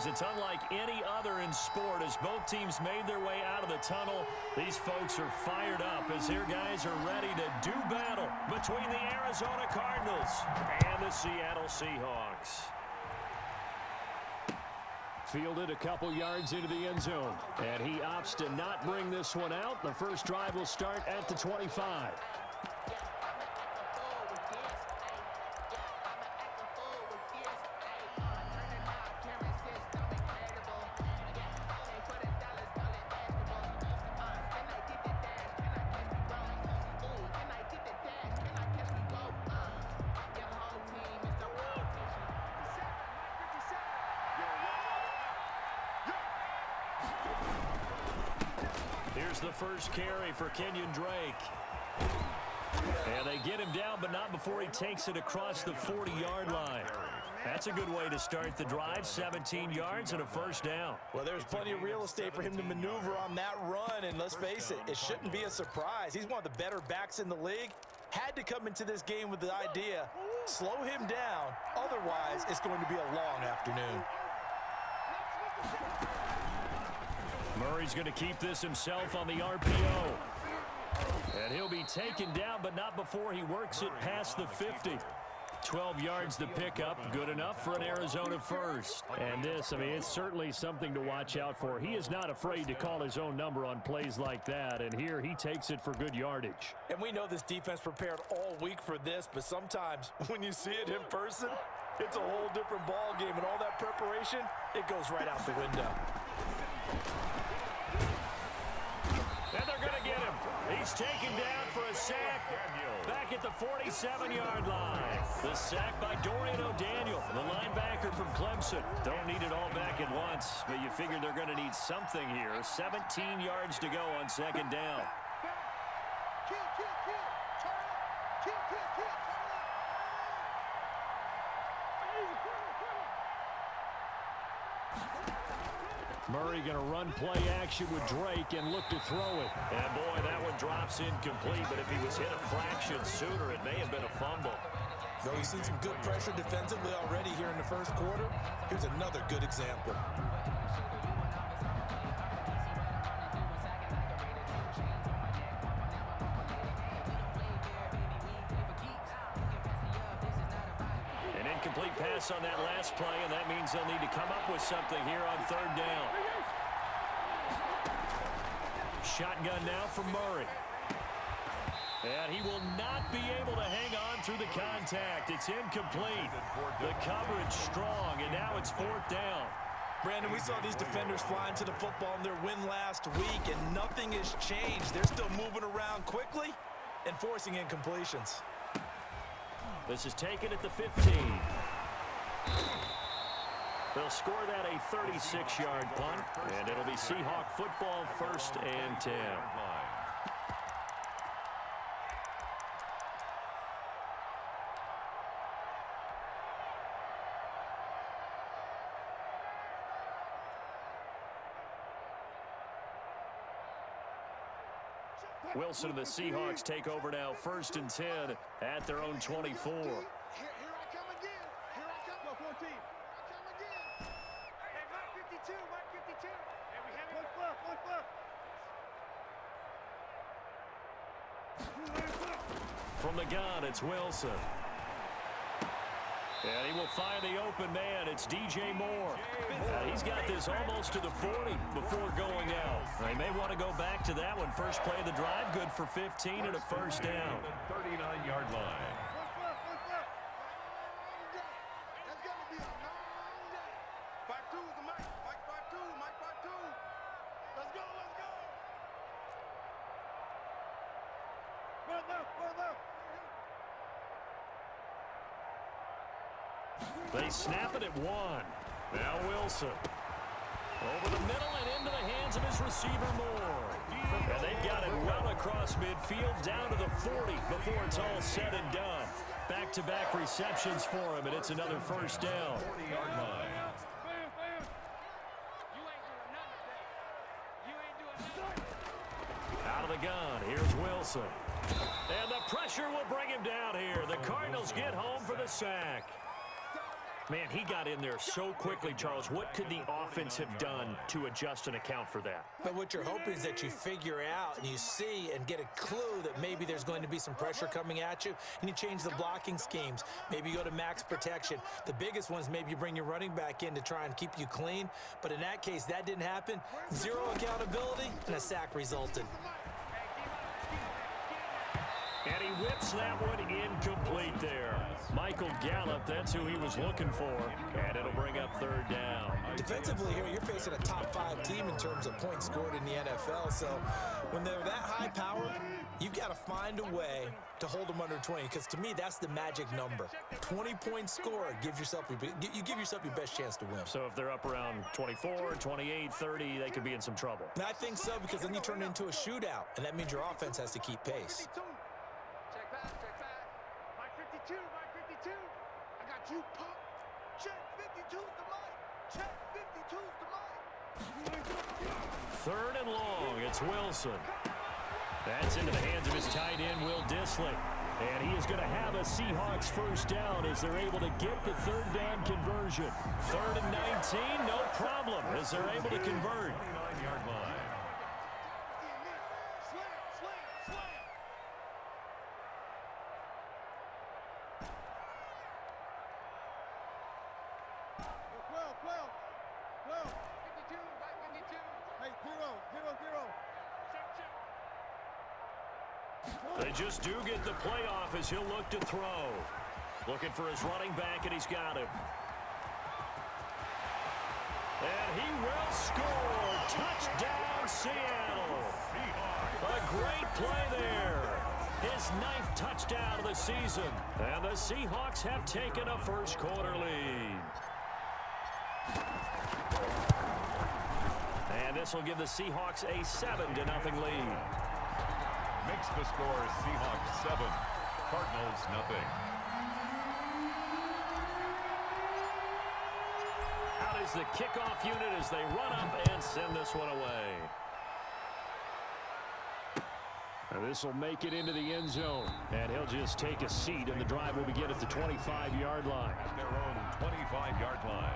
drives. It's unlike any other in sport. As both teams made their way out of the tunnel, these folks are fired up as their guys are ready to do battle between the Arizona Cardinals and the Seattle Seahawks. Fielded a couple yards into the end zone, and he opts to not bring this one out. The first drive will start at the 25. Here's the first carry for Kenyon Drake. And they get him down, but not before he takes it across the 40-yard line. That's a good way to start the drive, 17 yards and a first down. Well, there's plenty of real estate for him to maneuver on that run, and let's face it, it shouldn't be a surprise. He's one of the better backs in the league. Had to come into this game with the idea, slow him down, otherwise it's going to be a long afternoon. Murray's going to keep this himself on the RPO. And he'll be taken down, but not before he works it past the 50. 12 yards to pick up, good enough for an Arizona first. And this, I mean, it's certainly something to watch out for. He is not afraid to call his own number on plays like that, and here he takes it for good yardage. And we know this defense prepared all week for this, but sometimes when you see it in person, it's a whole different ball game, and all that preparation, it goes right out the window. And they're going to get him. He's taken down for a sack back at the 47-yard line. The sack by Dorian O'Daniel, the linebacker from Clemson. Don't need it all back at once, but you figure they're going to need something here. 17 yards to go on second down. Murray going to run play action with Drake and look to throw it. And boy, that one drops incomplete, but if he was hit a fraction sooner, it may have been a fumble. Though he's seen some good pressure defensively already here in the first quarter, here's another good example. An incomplete pass on that last play, and that means they'll need to come up with something here on third down. Shotgun now for Murray. And he will not be able to hang on through the contact. It's incomplete. The coverage strong, and now it's fourth down. Brandon, we saw these defenders flying to the football in their win last week, and nothing has changed. They're still moving around quickly and forcing incompletions. This is taken at the 15. They'll score that a 36-yard punt, and it'll be Seahawk football, 1st and 10. Wilson and the Seahawks take over now, 1st and 10 at their own 24. From the gun, it's Wilson. And he will find the open man. It's DJ Moore. He's got this almost to the 40 before going out. They may want to go back to that one. First play of the drive, good for 15 and a first down. 39-yard line. They snap it at 1. Now Wilson. Over the middle and into the hands of his receiver Moore. And they've got it well across midfield down to the 40 before it's all said and done. Back-to-back receptions for him, and it's another first down. 40-yard line. Out of the gun, here's Wilson. And the pressure will bring him down here. The Cardinals get home for the sack. Man, he got in there so quickly, Charles. What could the offense have done to adjust and account for that? But what you're hoping is that you figure out and you see and get a clue that maybe there's going to be some pressure coming at you, and you change the blocking schemes. Maybe you go to max protection. The biggest one is maybe you bring your running back in to try and keep you clean. But in that case, that didn't happen. Zero accountability, and a sack resulted. And he whips that one incomplete there. Michael Gallup, that's who he was looking for. And it'll bring up third down. Defensively here, you're facing a top-5 team in terms of points scored in the NFL. So when they're that high power, you've got to find a way to hold them under 20. Because to me, that's the magic number. 20 points scored gives yourself you give yourself your best chance to win. So if they're up around 24, 28, 30, they could be in some trouble. And I think so, because then you turn it into a shootout, and that means your offense has to keep pace. Check back. Mike 52, Mike 52. I got you, pump. Check 52's the mic. Check 52's the mic. Third and long, it's Wilson. That's into the hands of his tight end, Will Dissly. And he is going to have a Seahawks first down as they're able to get the third down conversion. 3rd and 19, no problem, as they're able to convert. 29-yard line. Slam. Well. 52, Mike 52. Hey, 0. They just do get the playoff as he'll look to throw. Looking for his running back, and he's got him. And he will score. Touchdown, Seattle. A great play there. His 9th touchdown of the season. And the Seahawks have taken a first quarter lead. And this will give the Seahawks a 7-0 lead. Makes the score Seahawks 7, Cardinals nothing. Out is the kickoff unit as they run up and send this one away. And this will make it into the end zone. And he'll just take a seat, and the drive will begin at the 25-yard line. At their own 25-yard line.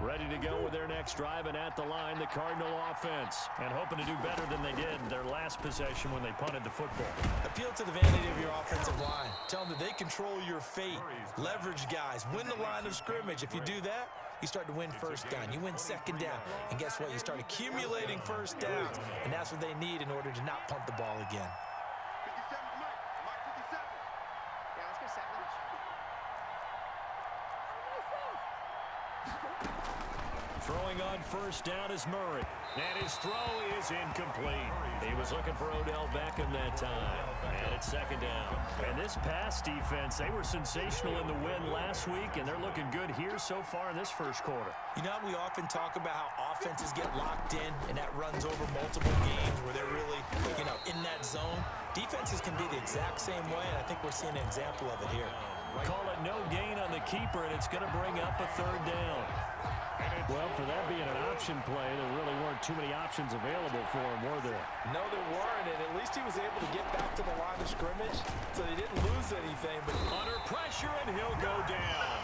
Ready to go with their next drive, and at the line, the Cardinal offense. And hoping to do better than they did their last possession when they punted the football. Appeal to the vanity of your offensive line. Tell them that they control your fate. Leverage guys. Win the line of scrimmage. If you do that, you start to win first down. You win second down. And guess what? You start accumulating first downs. And that's what they need in order to not punt the ball again. 57 to Mike. Mike 57. Yeah, let's go 7. Throwing on first down is Murray. And his throw is incomplete. He was looking for Odell Beckham that time. And it's second down. And this pass defense, they were sensational in the win last week, and they're looking good here so far in this first quarter. You know, we often talk about how offenses get locked in, and that runs over multiple games where they're really, in that zone. Defenses can be the exact same way, and I think we're seeing an example of it here. Call it no gain on the keeper, and it's going to bring up a third down. Well, for that being an option play, there really weren't too many options available for him, were there? No, there weren't, and at least he was able to get back to the line of scrimmage, so they didn't lose anything. But under pressure, and he'll go down.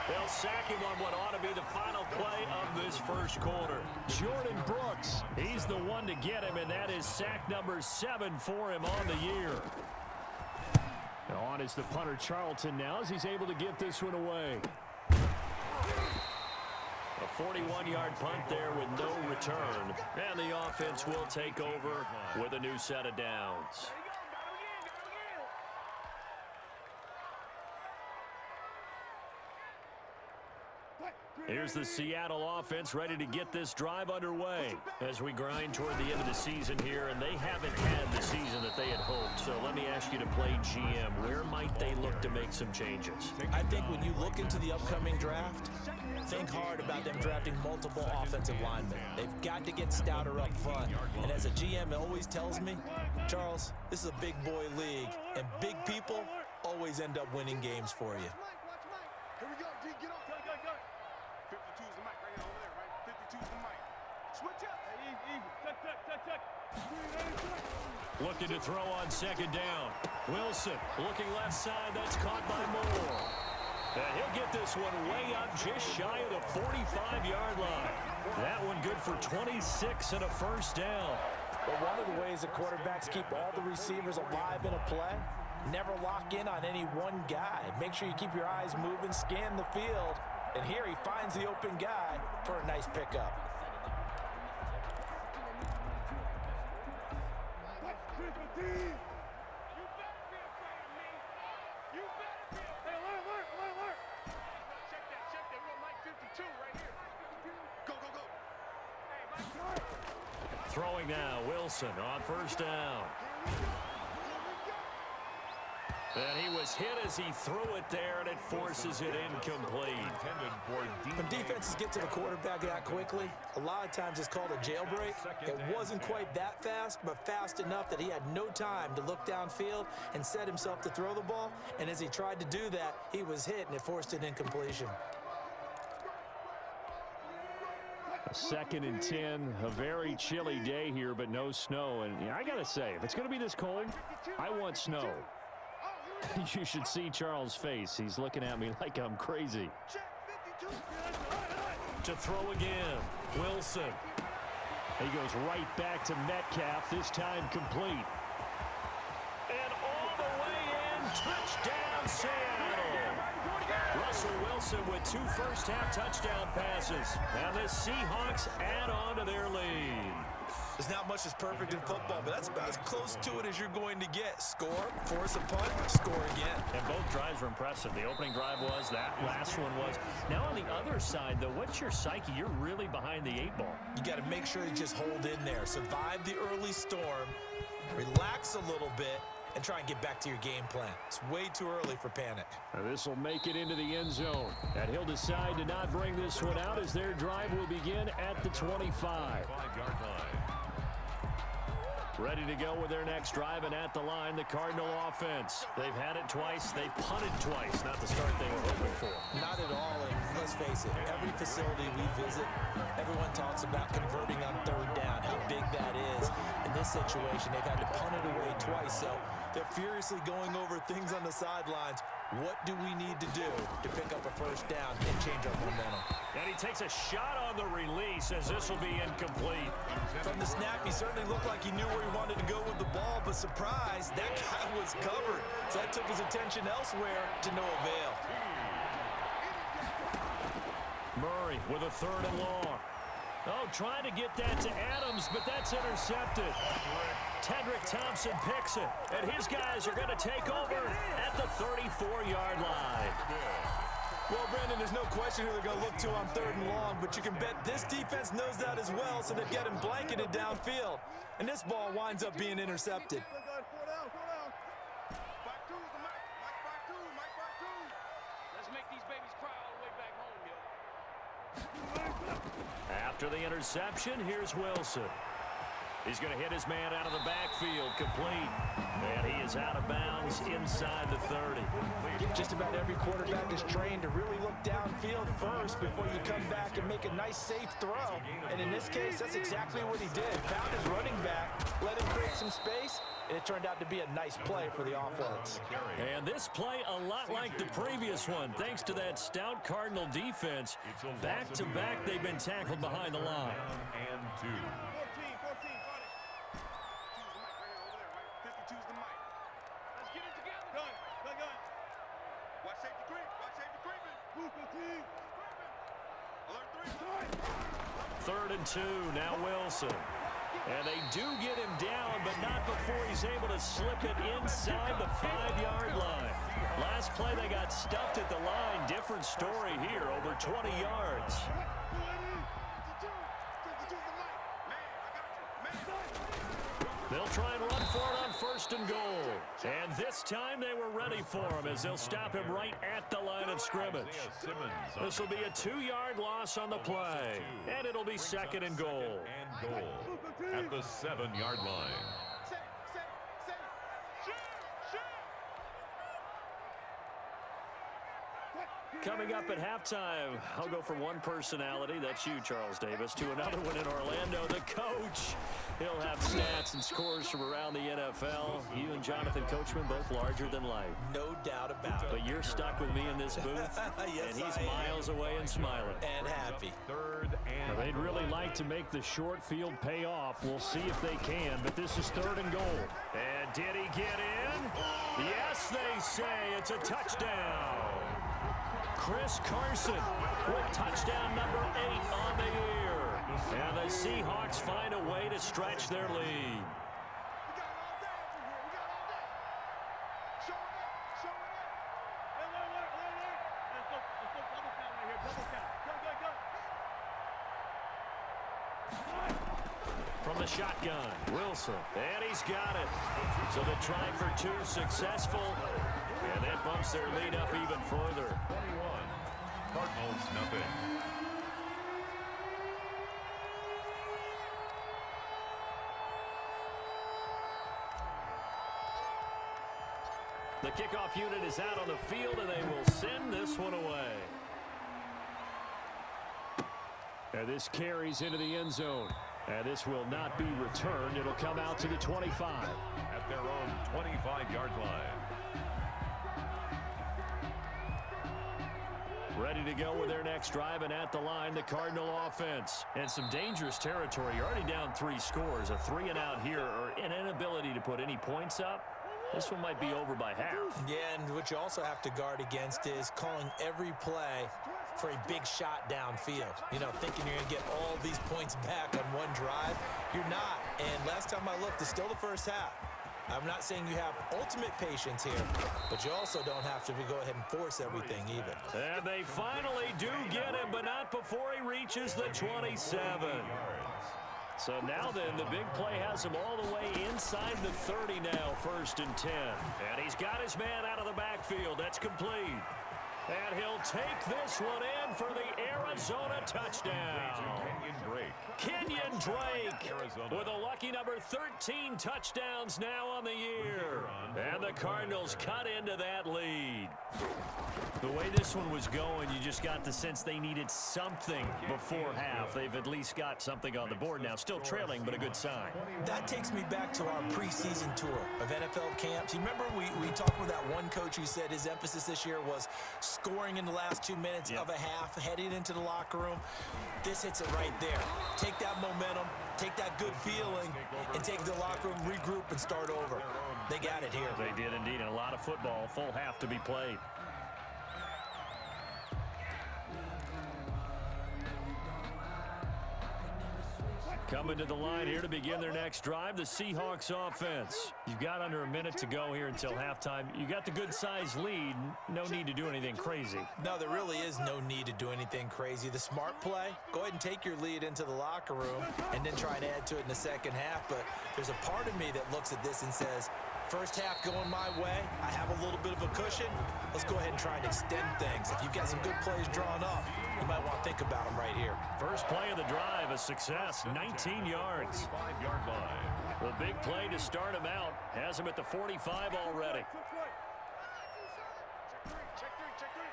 They'll sack him on what ought to be the final play of this first quarter. Jordan Brooks, he's the one to get him, and that is sack number 7 for him on the year. On is the punter Charlton now as he's able to get this one away. A 41-yard punt there with no return. And the offense will take over with a new set of downs. Here's the Seattle offense ready to get this drive underway as we grind toward the end of the season here, and they haven't had the season that they had hoped. So let me ask you to play GM. Where might they look to make some changes? I think when you look into the upcoming draft, think hard about them drafting multiple offensive linemen. They've got to get stouter up front. And as a GM always tells me, Charles, this is a big boy league, and big people always end up winning games for you. Watch Mike. Here we go, D. Get off. Go. 52 is the mic right here over there, right? 52 is the mic. Switch up. Hey, easy. Check. Looking to throw on second down. Wilson looking left side. That's caught by Moore. And he'll get this one way up just shy of the 45-yard line. That one good for 26 and a first down. But one of the ways that quarterbacks keep all the receivers alive in a play, never lock in on any one guy. Make sure you keep your eyes moving, scan the field. And here he finds the open guy for a nice pickup. Throwing now, Wilson on first down. And he was hit as he threw it there, and it forces it incomplete. When defenses get to the quarterback that quickly, a lot of times it's called a jailbreak. It wasn't quite that fast, but fast enough that he had no time to look downfield and set himself to throw the ball. And as he tried to do that, he was hit, and it forced an incompletion. 2nd and 10, a very chilly day here, but no snow. And I got to say, if it's going to be this cold, I want snow. You should see Charles' face. He's looking at me like I'm crazy. To throw again, Wilson. He goes right back to Metcalf, this time complete. And all the way in, touchdown Seattle. Russell Wilson with 2 first-half touchdown passes. And the Seahawks add on to their lead. There's not much that's perfect in football, but that's about as close to it as you're going to get. Score, force a punt, score again. And both drives were impressive. The opening drive was, that last one was. Now on the other side, though, what's your psyche? You're really behind the 8 ball. You got to make sure you just hold in there. Survive the early storm, relax a little bit, and try and get back to your game plan. It's way too early for panic. This will make it into the end zone. And he'll decide to not bring this one out as their drive will begin at the 25. 5-yard line. Ready to go with their next drive, and at the line, the Cardinal offense. They've had it twice. They've punted twice. Not the start they were hoping for. Not at all, and let's face it, every facility we visit, everyone talks about converting on 3rd down, how big that is. In this situation, they've had to punt it away twice, so they're furiously going over things on the sidelines. What do we need to do to pick up a first down and change our momentum? And he takes a shot on the release as this will be incomplete. From the snap, he certainly looked like he knew where he wanted to go with the ball, but surprise, that guy was covered. So that took his attention elsewhere to no avail. Murray with a 3rd and long. Oh, trying to get that to Adams, but that's intercepted. Tedrick Thompson picks it, and his guys are going to take over at the 34-yard line. Well, Brandon, there's no question who they're going to look to on 3rd and long, but you can bet this defense knows that as well, so they've got him blanketed downfield. And this ball winds up being intercepted. Let's make these babies cry all the way back home, yo. After the interception, here's Wilson. He's going to hit his man out of the backfield, complete. And he is out of bounds inside the 30. Just about every quarterback is trained to really look downfield first before you come back and make a nice, safe throw. And in this case, that's exactly what he did. Found his running back, let him create some space, and it turned out to be a nice play for the offense. And this play a lot like the previous one, thanks to that stout Cardinal defense. Back-to-back, they've been tackled behind the line. And 2. 52's the mic. Let's get it together. Gun. Watch safety creep. Watch safety creeping. Alert 3. 3rd and 2, now Wilson. And they do get him down, but not before he's able to slip it inside the 5-yard line. Last play, they got stuffed at the line. Different story here, over 20 yards. They'll try and run for it on 1st and goal. And this time they were ready for him as they'll stop him right at the line of scrimmage. This will be a 2-yard loss on the play. And it'll be 2nd and goal. And goal at the 7-yard line. Coming up at halftime, I'll go from one personality, that's you, Charles Davis, to another one in Orlando, the coach. He'll have stats and scores from around the NFL. You and Jonathan Coachman, both larger than life. No doubt about it. But you're stuck with me in this booth, Yes, and he's I am. miles away and smiling. And happy. Third and They'd really like to make the short field pay off. We'll see if they can, but this is 3rd and goal. And did he get in? Yes, they say it's a touchdown. Chris Carson with touchdown number 8 on the year. And the Seahawks find a way to stretch their lead. We got all day over here. We got all day. Show it up. Show it up. Let's go double count right here. Double count. Go. From the shotgun, Wilson, and he's got it. So the try for 2 successful, and that bumps their lead up even further. 21. Cardinals, nothing. The kickoff unit is out on the field, and they will send this one away. And this carries into the end zone. And this will not be returned. It'll come out to the 25. At their own 25-yard line. Ready to go with their next drive, and at the line, the Cardinal offense. And some dangerous territory. You're already down 3 scores. A 3-and-out here, or an inability to put any points up. This one might be over by half. Yeah, and what you also have to guard against is calling every play for a big shot downfield. You know, thinking you're going to get all these points back on one drive. You're not. And last time I looked, it's still the first half. I'm not saying you have ultimate patience here, but you also don't have to go ahead and force everything either. And they finally do get him, but not before he reaches the 27. So now then, the big play has him all the way inside the 30 now, 1st and 10. And he's got his man out of the backfield. That's complete. And he'll take this one in for the Arizona touchdown. Kenyon Drake. Kenyon Drake Arizona. with a lucky number 13 touchdowns now on the year. And the Cardinals cut into that lead. The way this one was going, you just got the sense they needed something before half. They've at least got something on the board now. Still trailing, but a good sign. That takes me back to our preseason tour of NFL camps. You remember we talked with that one coach who said his emphasis this year was scoring in the last 2 minutes of a half, heading into the locker room. This hits it right there. Take that momentum, take that good feeling, and take it to the locker room, regroup, and start over. They got it here. They did indeed, and a lot of football, full half to be played. Coming to the line here to begin their next drive, the Seahawks offense. You've got under a minute to go here until halftime. You got the good-sized lead. No need to do anything crazy. No, there really is no need to do anything crazy. The smart play, go ahead and take your lead into the locker room and then try and add to it in the second half. But there's a part of me that looks at this and says, first half going my way, I have a little bit of a cushion. Let's go ahead and try and extend things. If you've got some good plays drawn up, you might want to think about them right here. First play of the drive, a success, 19 yards. 5-yard line. The big play to start him out has him at the 45 already. Check three.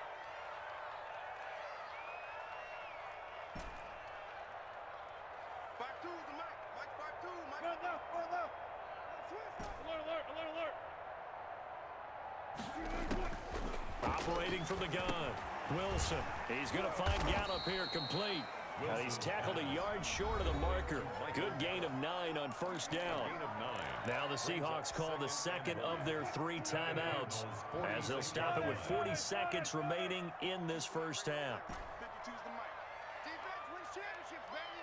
Five two, the mic. Mike 5-2. Mike. Left. Alert. Operating from the gun, Wilson. He's going to find Gallup here complete. He's tackled a yard short of the marker. Good gain of 9 on first down. Gain of 9. Now the Seahawks call the second of their 3 timeouts as they'll stop it with 40 seconds remaining in this first half. 52's the mic. Defense wins championships, baby.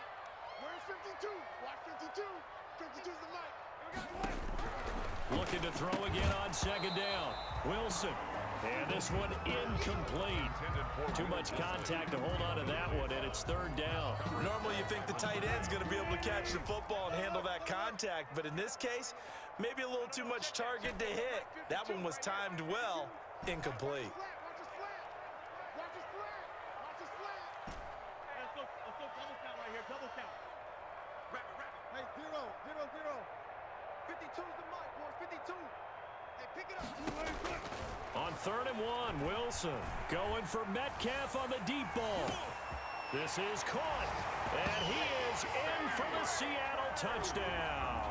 Where's 52? Watch 52. 52's the mic. Looking to throw again on second down. Wilson. And this one incomplete. Too much contact to hold on to that one, and it's third down. Normally you think the tight end's going to be able to catch the football and handle that contact, but in this case, maybe a little too much target to hit. That one was timed well, incomplete. Watch his flat. Watch his flat. Watch his flat. Let's go double count right here. Double count. Rapid. Hey, 0. 52's the mic, boys. 52. Hey, pick it up. On 3rd and 1, Wilson going for Metcalf on the deep ball. This is caught, and he is in for the Seattle touchdown.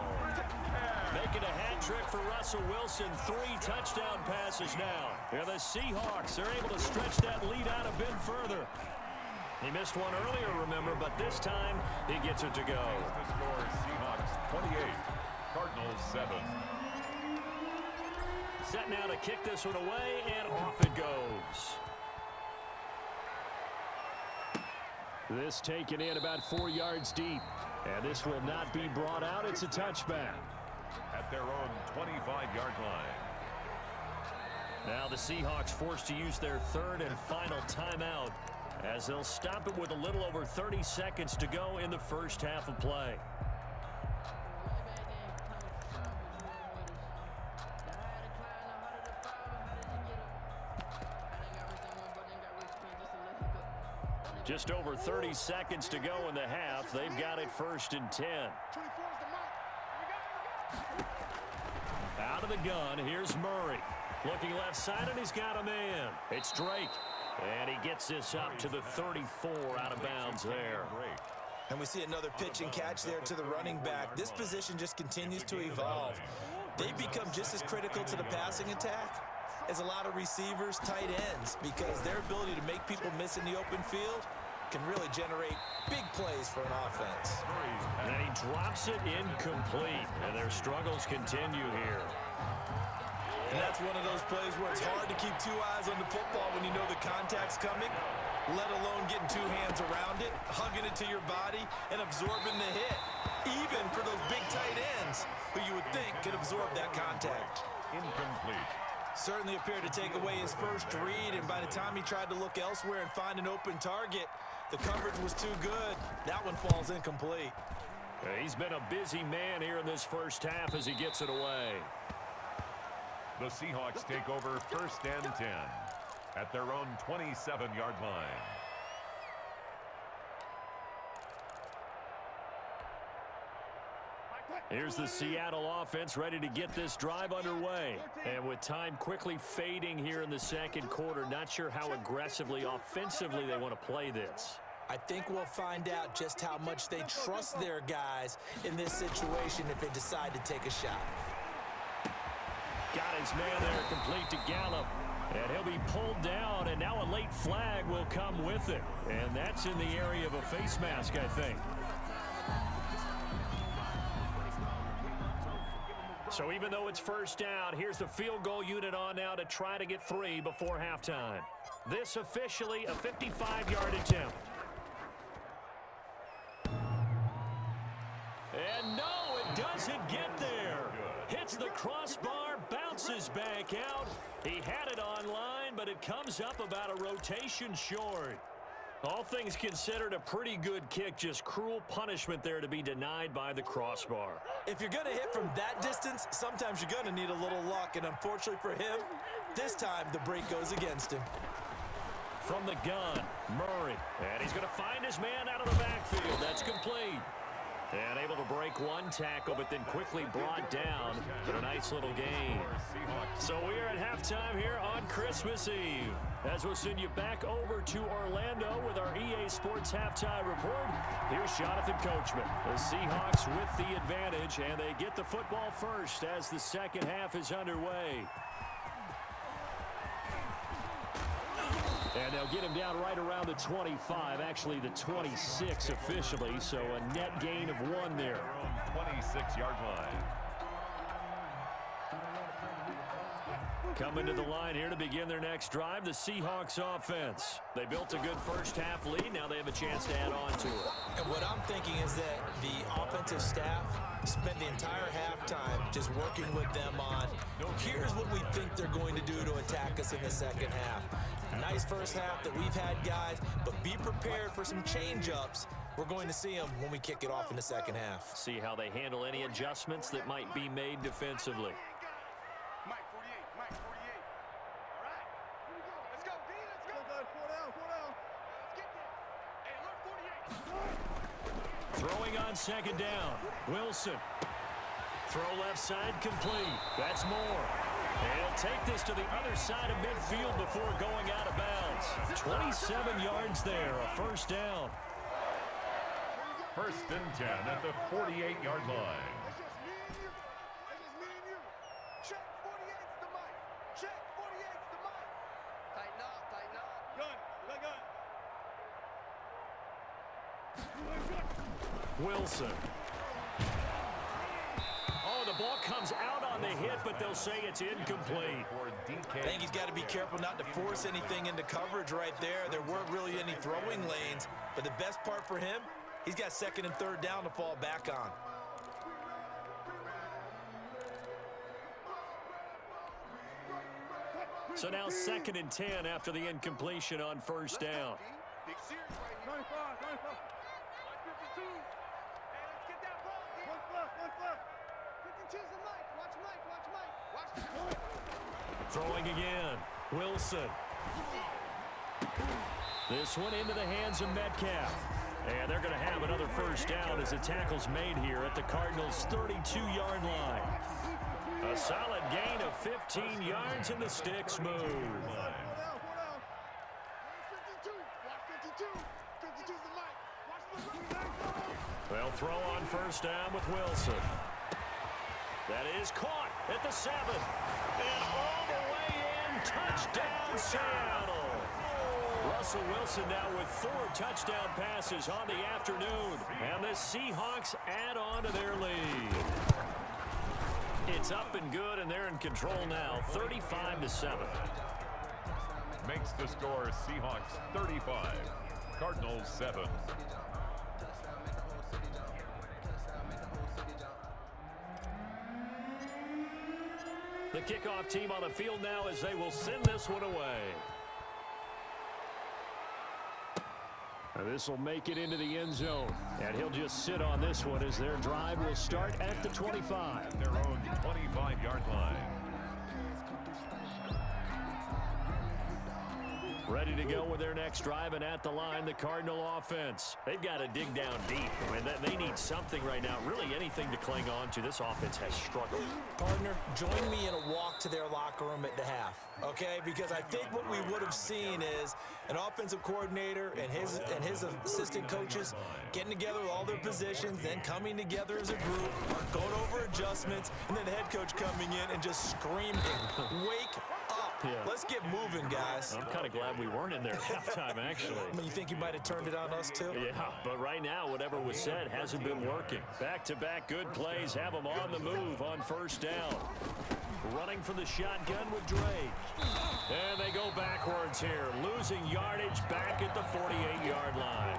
Making a hat trick for Russell Wilson, 3 touchdown passes now. And the Seahawks are able to stretch that lead out a bit further. He missed one earlier, remember, but this time he gets it to go. The score, Seahawks 28, Cardinals 7. Set now to kick this one away, and off it goes. This taken in about 4 yards deep, and this will not be brought out. It's a touchback. At their own 25-yard line. Now the Seahawks forced to use their 3rd and final timeout as they'll stop it with a little over 30 seconds to go in the first half of play. Just over 30 seconds to go in the half. They've got it 1st and 10. 24 is the mark. Here we go. Out of the gun, here's Murray. Looking left side, and he's got a man. It's Drake. And he gets this up to the 34 out of bounds there. And we see another pitch and catch there to the running back. This position just continues to evolve. They become just as critical to the passing attack as a lot of receivers, tight ends, because their ability to make people miss in the open field can really generate big plays for an offense. And he drops it incomplete, and their struggles continue here. And that's one of those plays where it's hard to keep 2 eyes on the football when you know the contact's coming, let alone getting 2 hands around it, hugging it to your body, and absorbing the hit, even for those big tight ends who you would think could absorb that contact. Incomplete. Certainly appeared to take away his first read, and by the time he tried to look elsewhere and find an open target, the coverage was too good. That one falls incomplete. He's been a busy man here in this first half as he gets it away. The Seahawks take over 1st and 10 at their own 27-yard line. Here's the Seattle offense ready to get this drive underway. And with time quickly fading here in the 2nd quarter, not sure how aggressively offensively they want to play this. I think we'll find out just how much they trust their guys in this situation if they decide to take a shot. Got his man there, complete to Gallup. And he'll be pulled down, and now a late flag will come with it. And that's in the area of a face mask, I think. So even though it's 1st down, here's the field goal unit on now to try to get 3 before halftime. This officially a 55-yard attempt. And no, it doesn't get there. Hits the crossbar, bounces back out. He had it on line, but it comes up about a rotation short. All things considered, a pretty good kick, just cruel punishment there to be denied by the crossbar. If you're going to hit from that distance, sometimes you're going to need a little luck, and unfortunately for him, this time the break goes against him. From the gun, Murray, and he's going to find his man out of the backfield. That's complete. And able to break one tackle, but then quickly brought down for a nice little gain. So we are at halftime here on Christmas Eve. As we'll send you back over to Orlando with our EA Sports Halftime Report, here's Jonathan Coachman. The Seahawks with the advantage, and they get the football first as the 2nd half is underway. And they'll get him down right around the 25, actually the 26 officially, so a net gain of 1 there. 26-yard line. Coming to the line here to begin their next drive, the Seahawks offense. They built a good first half lead. Now they have a chance to add on to it. And what I'm thinking is that the offensive staff spent the entire halftime just working with them on, here's what we think they're going to do to attack us in the 2nd half. Nice first half that we've had, guys, but be prepared for some change-ups. We're going to see them when we kick it off in the 2nd half. See how they handle any adjustments that might be made defensively. Mike 48, Mike 48. All right, here we go. Let's go, D, let's go. Four down. Let's get there. Hey, look, 48. Throwing on 2nd down, Wilson. Throw left side complete. That's Moore. And he'll take this to the other side of midfield before going out of bounds. 27 yards there, a first down. First and 10 at the 48-yard line. That's just me and you. That's just me and you. Check 48's the mic. Check 48's the mic. Tighten up, tighten up. Gun, gun. Wilson. Oh, the ball comes out on the hit, but they'll say it's incomplete. For DK. I think he's got to be careful not to force anything into coverage right there. There weren't really any throwing lanes, but the best part for him, he's got second and third down to fall back on. So now second and 10 after the incompletion on first down. Big series right here. 95, 95. 52. Hey, let's get that ball, D. One flat. 52's the mic. Watch Mike, watch Mike. Watch the Throwing again. Wilson. This one into the hands of Metcalf. And they're going to have another first down as the tackle's made here at the Cardinals' 32-yard line. A solid gain of 15 yards, and the sticks move. 52. Watch 52. 52's the mic. Watch the They'll throw on first down with Wilson. That is caught at the 7. And all the way in, touchdown Seattle. Russell Wilson now with 4 touchdown passes on the afternoon. And the Seahawks add on to their lead. It's up and good, and they're in control now, 35-7. Makes the score Seahawks 35, Cardinals 7. The kickoff team on the field now as they will send this one away. This will make it into the end zone, and he'll just sit on this one as their drive will start at the 25. At their own 25-yard line. Ready to go with their next drive, and at the line, the Cardinal offense. They've got to dig down deep. I mean, they need something right now, really anything to cling on to. This offense has struggled. Partner, join me in a walk to their locker room at the half, okay? Because I think what we would have seen is an offensive coordinator and his assistant coaches getting together with all their positions, then coming together as a group, going over adjustments, and then the head coach coming in and just screaming, "Wake up. Yeah. Let's get moving, guys." I'm kind of glad we weren't in there at halftime, actually. I mean, you think you might have turned it on us, too? Yeah, but right now, whatever was said hasn't been working. Back-to-back good plays have them on the move on first down. Running from the shotgun with Drake. And they go backwards here, losing yardage back at the 48-yard line.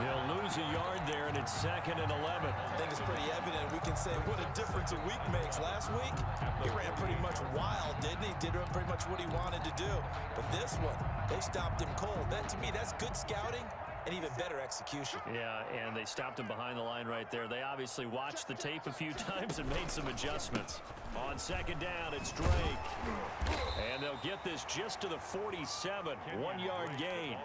They'll lose a yard there, and it's second and 11. I think it's pretty evident. We can say what a difference a week makes. Last week, he ran pretty much wild, didn't he? Did pretty much what he wanted to do. But this one, they stopped him cold. That, to me, that's good scouting and even better execution. Yeah, and they stopped him behind the line right there. They obviously watched the tape a few times and made some adjustments. On second down, it's Drake. And they'll get this just to the 47, 1-yard gain.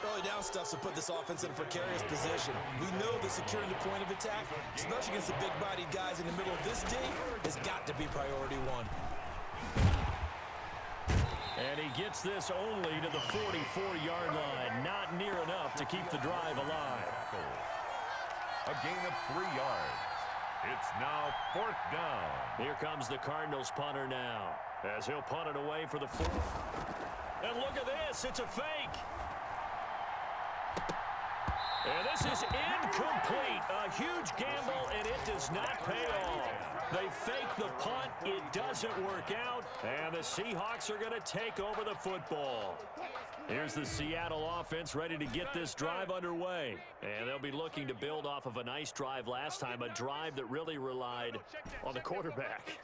Early down stuff to put this offense in a precarious position. We know that securing the point of attack, especially against the big-bodied guys in the middle of this team, has got to be priority one. And he gets this only to the 44-yard line. Not near enough to keep the drive alive. A gain of 3 yards. It's now 4th down. Here comes the Cardinals punter now, as he'll punt it away for the 4th. And look at this, it's a fake. And this is incomplete. A huge gamble, and it does not pay off. They fake the punt. It doesn't work out. And the Seahawks are going to take over the football. Here's the Seattle offense ready to get this drive underway. And they'll be looking to build off of a nice drive last time, a drive that really relied on the quarterback.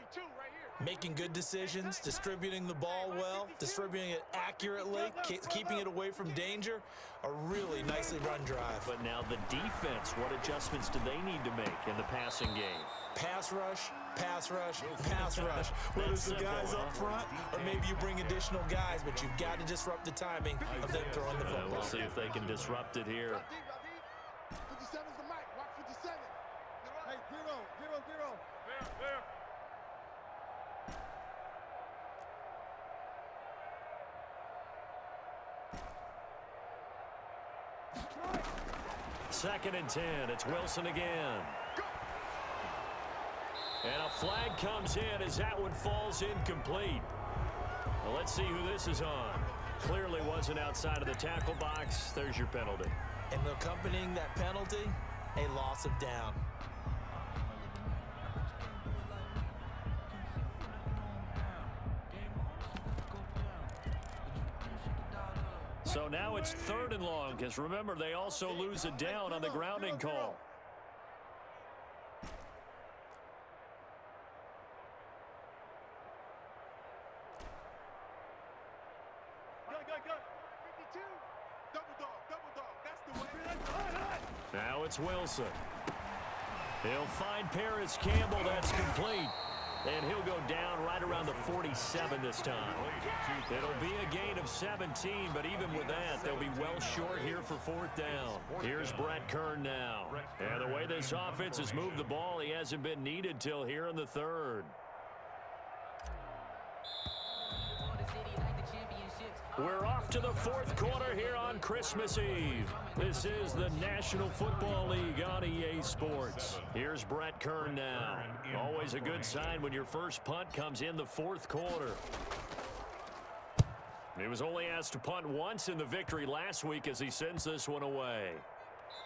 Making good decisions, distributing the ball well, distributing it accurately, keeping it away from danger. A really nicely run drive. But now the defense, what adjustments do they need to make in the passing game? Pass rush, pass rush, pass rush. Whether it's the guys up front or maybe you bring additional guys, but you've got to disrupt the timing of them throwing the football. We'll see if they can disrupt it here. 57's the mic. Watch 57. Hey, 0, 0, 0. There. 2nd and 10. It's Wilson again. And a flag comes in as that one falls incomplete. Well, let's see who this is on. Clearly wasn't outside of the tackle box. There's your penalty. And accompanying that penalty, a loss of down. So now it's 3rd and long, because remember, they also lose a down on the grounding call. Now it's Wilson. He'll find Paris Campbell. That's complete. And he'll go down right around the 47 this time. It'll be a gain of 17, but even with that, they'll be well short here for 4th down. Here's Brett Kern now. And the way this offense has moved the ball, he hasn't been needed till here in the 3rd. We're off to the 4th quarter here on Christmas Eve. This is the National Football League on EA Sports. Here's Brett Kern now. Always a good sign when your first punt comes in the 4th quarter. He was only asked to punt once in the victory last week as he sends this one away.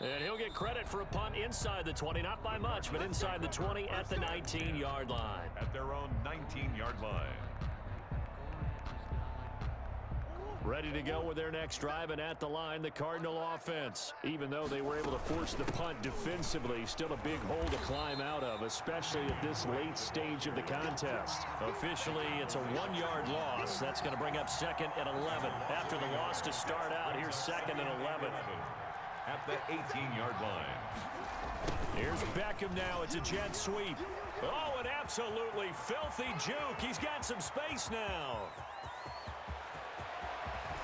And he'll get credit for a punt inside the 20, not by much, but inside the 20 at the 19-yard line. At their own 19-yard line. Ready to go with their next drive, and at the line, the Cardinal offense. Even though they were able to force the punt defensively, still a big hole to climb out of, especially at this late stage of the contest. Officially, it's a 1-yard loss. That's going to bring up 2nd and 11. After the loss to start out, here's 2nd and 11. At the 18-yard line. Here's Beckham now. It's a jet sweep. Oh, an absolutely filthy juke. He's got some space now.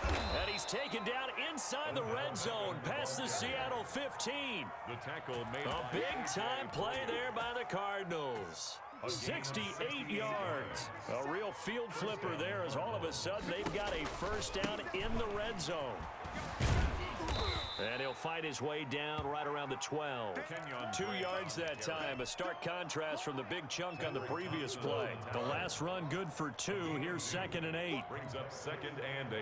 And he's taken down inside the red zone past the Seattle 15. The tackle made A big-time play there by the Cardinals. 68 yards. A real field flipper there as all of a sudden they've got a first down in the red zone. And he'll fight his way down right around the 12. 2 yards that time. A stark contrast from the big chunk on the previous play. The last run good for 2. Here's 2nd and 8. Brings up 2nd and 8.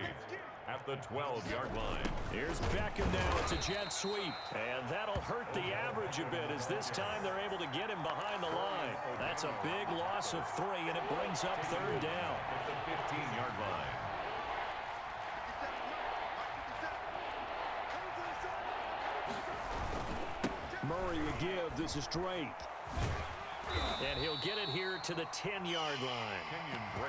At the 12-yard line. Here's Beckham now. It's a jet sweep. And that'll hurt the average a bit as this time they're able to get him behind the line. That's a big loss of 3, and it brings up 3rd down. At the 15-yard line. Murray will give. This is Drake. And he'll get it here to the 10-yard line.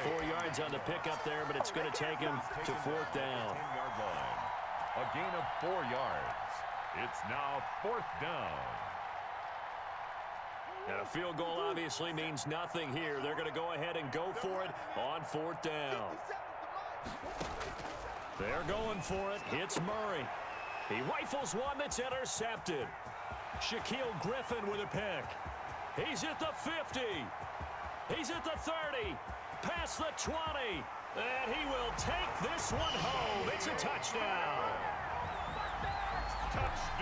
4 yards on the pickup there, but it's going to take him to 4th down. 10-yard line. A gain of 4 yards. It's now 4th down. And a field goal obviously means nothing here. They're going to go ahead and go for it on 4th down. They're going for it. Hits Murray. He rifles one that's intercepted. Shaquille Griffin with a pick. He's at the 50. He's at the 30. Past the 20. And he will take this one home. It's a touchdown.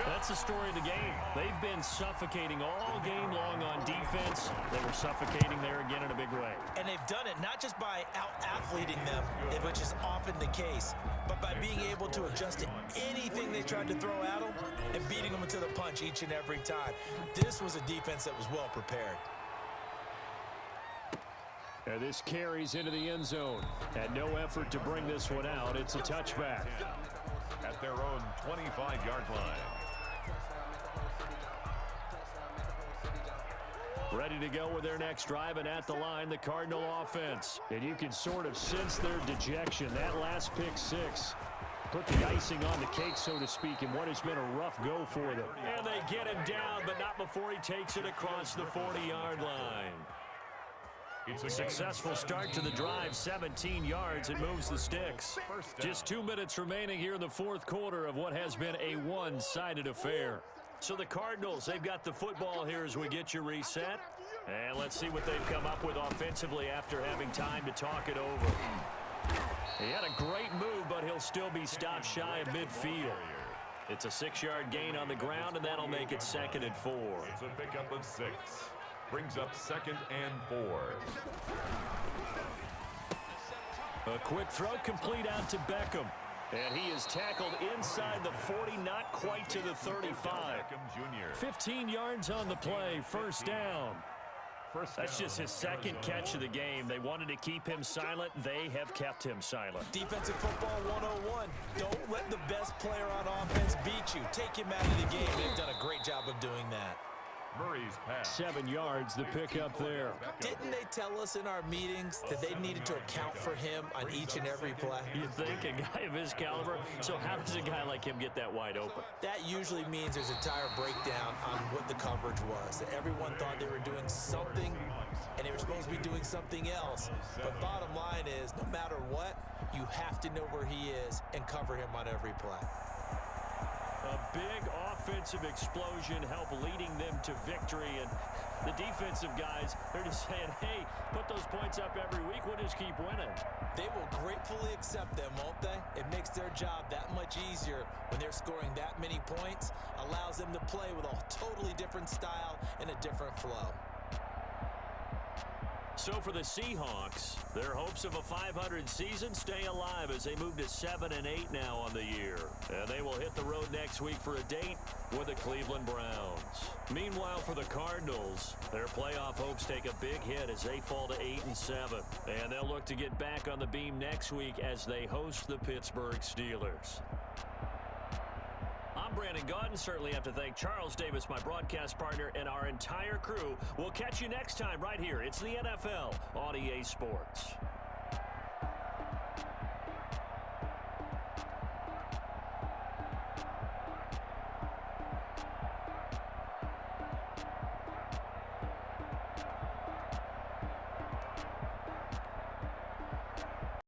That's the story of the game. They've been suffocating all game long on defense. They were suffocating there again in a big way. And they've done it not just by out-athleting them, which is often the case, but by being able to adjust to anything they tried to throw at them and beating them to the punch each and every time. This was a defense that was well prepared. And this carries into the end zone. Had no effort to bring this one out. It's a touchback. At their own 25-yard line. Ready to go with their next drive, and at the line, the Cardinal offense. And you can sort of sense their dejection. That last pick 6 put the icing on the cake, so to speak, in what has been a rough go for them. And they get him down, but not before he takes it across the 40-yard line. It's a Successful start to the drive, 17 yards. It moves the sticks. Just 2 minutes remaining here in the 4th quarter of what has been a one-sided affair. So the Cardinals, they've got the football here as we get you reset. And let's see what they've come up with offensively after having time to talk it over. He had a great move, but he'll still be stopped shy of midfield. It's a 6-yard gain on the ground, and that'll make it 2nd and 4. It's a pickup of 6. Brings up 2nd and 4. A quick throw complete out to Beckham. And he is tackled inside the 40, not quite to the 35. Beckham Jr. 15 yards on the play, first down. That's just his 2nd catch of the game. They wanted to keep him silent. They have kept him silent. Defensive football 101. Don't let the best player on offense beat you. Take him out of the game. They've done a great job of doing that. Murray's pass. 7 yards, the pickup there. Didn't they tell us in our meetings that they needed to account for him on each and every play? You think a guy of his caliber? So how does a guy like him get that wide open? That usually means there's a tire breakdown on what the coverage was. That everyone thought they were doing something, and they were supposed to be doing something else. But bottom line is, no matter what, you have to know where he is and cover him on every play. A big offensive explosion helped leading them to victory, and the defensive guys, they're just saying, hey, put those points up every week, we'll just keep winning. They will gratefully accept them, won't they? It makes their job that much easier when they're scoring that many points, allows them to play with a totally different style and a different flow. So for the Seahawks, their hopes of a 500 season stay alive as they move to 7-8 now on the year. And they will hit the road next week for a date with the Cleveland Browns. Meanwhile, for the Cardinals, their playoff hopes take a big hit as they fall to 8-7. And they'll look to get back on the beam next week as they host the Pittsburgh Steelers. I'm Brandon Gaudin. Certainly have to thank Charles Davis, my broadcast partner, and our entire crew. We'll catch you next time right here. It's the NFL on EA Sports.